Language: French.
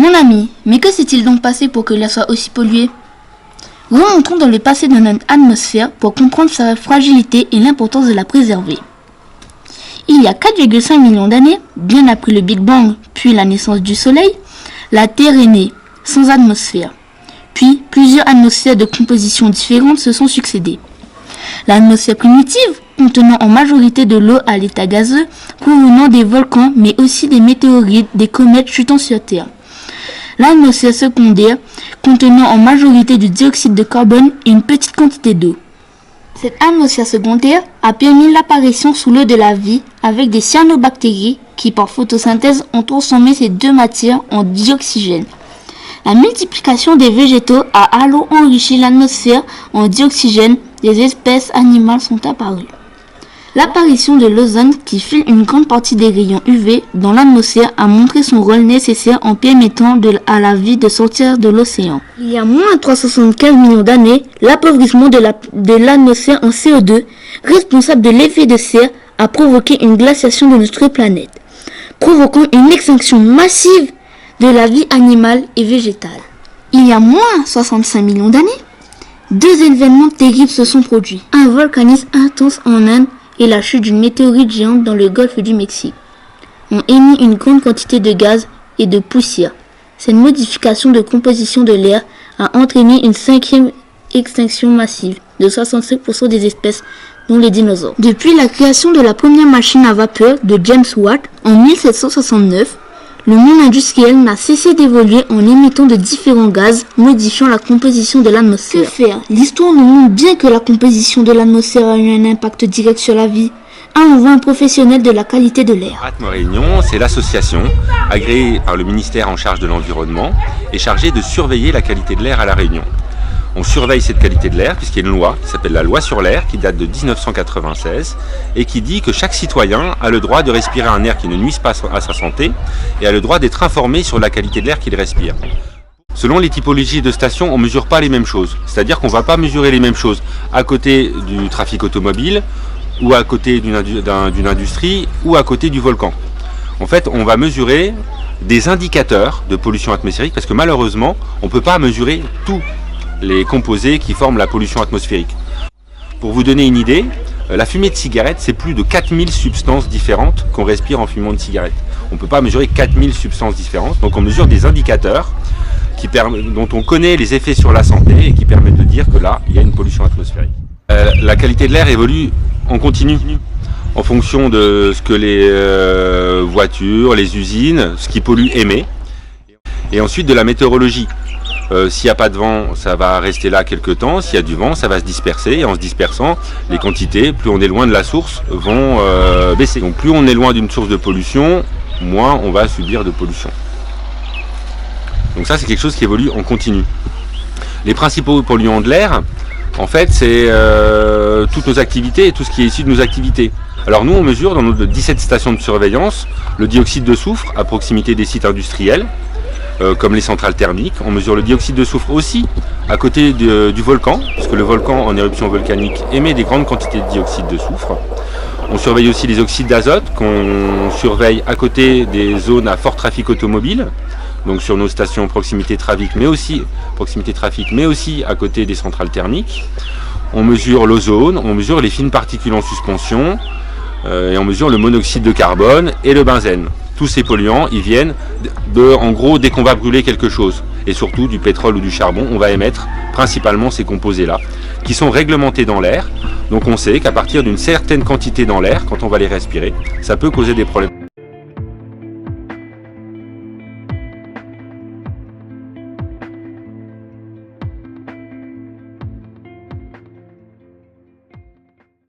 Mon ami, mais que s'est-il donc passé pour que l'air soit aussi pollué? Remontons dans le passé de notre atmosphère pour comprendre sa fragilité et l'importance de la préserver. Il y a 4,5 millions d'années, bien après le Big Bang puis la naissance du Soleil, la Terre est née, sans atmosphère. Puis, plusieurs atmosphères de composition différentes se sont succédées. L'atmosphère primitive, contenant en majorité de l'eau à l'état gazeux, provenant des volcans mais aussi des météorites, des comètes chutant sur Terre. L'atmosphère secondaire, contenant en majorité du dioxyde de carbone et une petite quantité d'eau. Cette atmosphère secondaire a permis l'apparition sous l'eau de la vie avec des cyanobactéries qui, par photosynthèse, ont transformé ces deux matières en dioxygène. La multiplication des végétaux a alors enrichi l'atmosphère en dioxygène. Des espèces animales sont apparues. L'apparition de l'ozone qui filtre une grande partie des rayons UV dans l'atmosphère a montré son rôle nécessaire en permettant à la vie de sortir de l'océan. Il y a moins de 375 millions d'années, l'appauvrissement de l'atmosphère en CO2, responsable de l'effet de serre, a provoqué une glaciation de notre planète, provoquant une extinction massive de la vie animale et végétale. Il y a moins de 65 millions d'années, deux événements terribles se sont produits. Un volcanisme intense en Inde et la chute d'une météorite géante dans le golfe du Mexique ont émis une grande quantité de gaz et de poussière. Cette modification de composition de l'air a entraîné une cinquième extinction massive de 65% des espèces, dont les dinosaures. Depuis la création de la première machine à vapeur de James Watt en 1769, le monde industriel n'a cessé d'évoluer en émettant de différents gaz, modifiant la composition de l'atmosphère. Que faire? L'histoire nous montre bien que la composition de l'atmosphère a eu un impact direct sur la vie. On voit un professionnel de la qualité de l'air. Atmo Réunion, c'est l'association agréée par le ministère en charge de l'environnement et chargée de surveiller la qualité de l'air à La Réunion. On surveille cette qualité de l'air puisqu'il y a une loi qui s'appelle la loi sur l'air qui date de 1996 et qui dit que chaque citoyen a le droit de respirer un air qui ne nuise pas à sa santé et a le droit d'être informé sur la qualité de l'air qu'il respire. Selon les typologies de stations, on ne mesure pas les mêmes choses. C'est-à-dire qu'on ne va pas mesurer les mêmes choses à côté du trafic automobile ou à côté d'une industrie ou à côté du volcan. En fait, on va mesurer des indicateurs de pollution atmosphérique parce que malheureusement, on ne peut pas mesurer tous les composés qui forment la pollution atmosphérique. Pour vous donner une idée, la fumée de cigarette, c'est plus de 4000 substances différentes qu'on respire en fumant de cigarette. On ne peut pas mesurer 4000 substances différentes, donc on mesure des indicateurs dont on connaît les effets sur la santé et qui permettent de dire que là, il y a une pollution atmosphérique. La qualité de l'air évolue en continu en fonction de ce que les voitures, les usines, ce qui pollue émet, et ensuite de la météorologie. S'il n'y a pas de vent, ça va rester là quelques temps. S'il y a du vent, ça va se disperser. Et en se dispersant, les quantités, plus on est loin de la source, vont baisser. Donc plus on est loin d'une source de pollution, moins on va subir de pollution. Donc ça, c'est quelque chose qui évolue en continu. Les principaux polluants de l'air, en fait, c'est toutes nos activités et tout ce qui est issu de nos activités. Alors nous, on mesure dans nos 17 stations de surveillance le dioxyde de soufre à proximité des sites industriels, comme les centrales thermiques. On mesure le dioxyde de soufre aussi à côté du volcan, parce que le volcan en éruption volcanique émet des grandes quantités de dioxyde de soufre. On surveille aussi les oxydes d'azote qu'on surveille à côté des zones à fort trafic automobile, donc sur nos stations proximité trafic, mais aussi à côté des centrales thermiques. On mesure l'ozone, on mesure les fines particules en suspension, et on mesure le monoxyde de carbone et le benzène. Tous ces polluants, ils viennent en gros, dès qu'on va brûler quelque chose, et surtout du pétrole ou du charbon, on va émettre principalement ces composés-là, qui sont réglementés dans l'air. Donc on sait qu'à partir d'une certaine quantité dans l'air, quand on va les respirer, ça peut causer des problèmes.